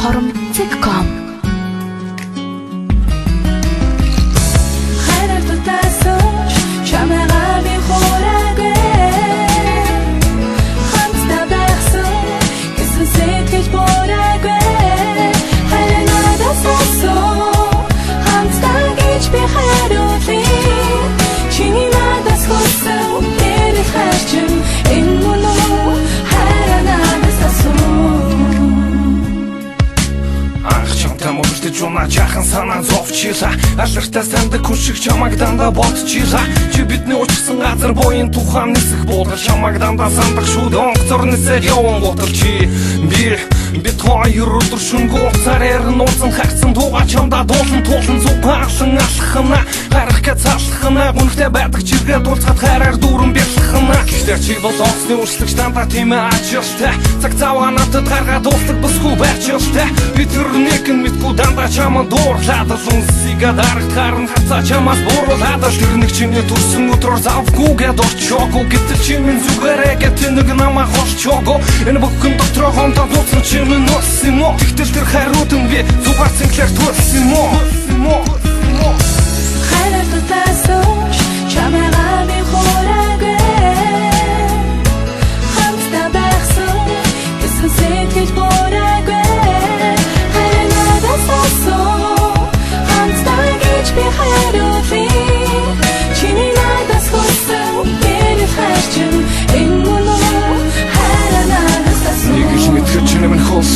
Horom.com Жуна жахан санаа зовчихла алдартай сандаг хүн шиг чамайг дандаа бодчихла чи бидний учирсан газар буян тухайн нисэх буудал чамайг дандаа сандах шүү онгоцорносоо явсан бутал чи бид хоёр өдөр шөнөгүй уцаар нууцсан хагцсан тугаа чамдаа дуулан туулан зүгпаасан алхахна гарах гэж цаалхахна гүнхтэй байдаг чиргээ дуулцахад хараар дүүрэн бяцлахна гэхдээ чи бол онцны үрслэгч дандаа тийм ачаалтай цаг цаваа надад гаргаад уулдаг бүсгүй байчаалтай би тэр нэг нь мэдгүй дандаа чамд дуурлаад сүнсига дарагт харан хацаа чамаас бууруулаад тэр нэг чиний төрсөн өдрөөр завгүйгээд орчоогүй гэтэл чи минь зүгээрээ гэдэг нэг намайг орчоогүй энэ бүхэн дотроо хонтоо дууцсан чи минь нусан юм уу тэгтэл тэр хариуд нь би зүгаар цэнхлэр төрсөн юм уу хайраар тутаасан чамайгаа би хураагүй хамтдаа байсан гэсэн сэтгэл бураагүй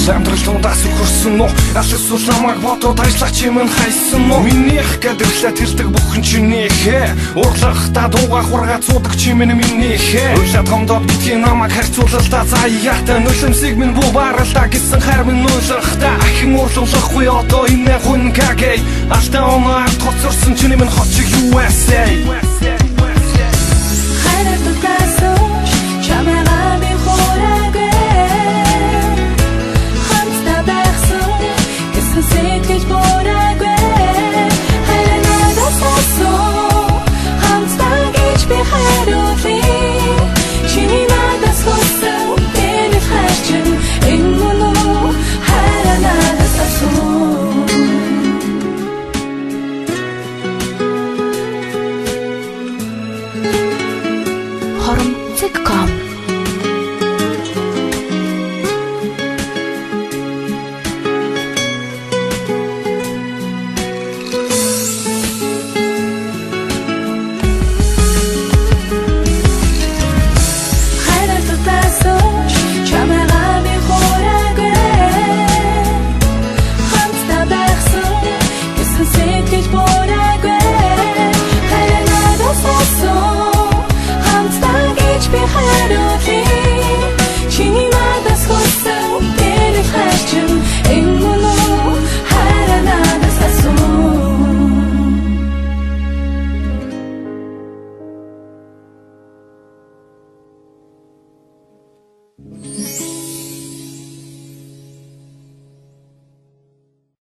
Амтрал тундаас өгөрсөн үү Ашигсуул намайг бодоод ажиллах чи минь хайсан уу Минийх гэдрлээ тэлдэг бүхэн чинийхээ Урлагтаа дуугаа хургаа цуудаг чи минь минийхээ Уйлаад гомдоод битгий намайг харьцуулалтаа заяатай Нулимсыг минь бүү баралдаа гэсэн хар минь нулахтаа Ахин урлуулахгүй одоо инээ хүн кагэй Алтаа оноо ард хоцорсон чиний минь хот чиг USA хайраар тутаасан чамайгаа би хураагүй сэтгэл бураагүй хайр надаас асуу хамтдаа гэж би хариулъя чиний надаас хүссэн энэ хайрчин энэ мөн хайр надаас асуу Horom.com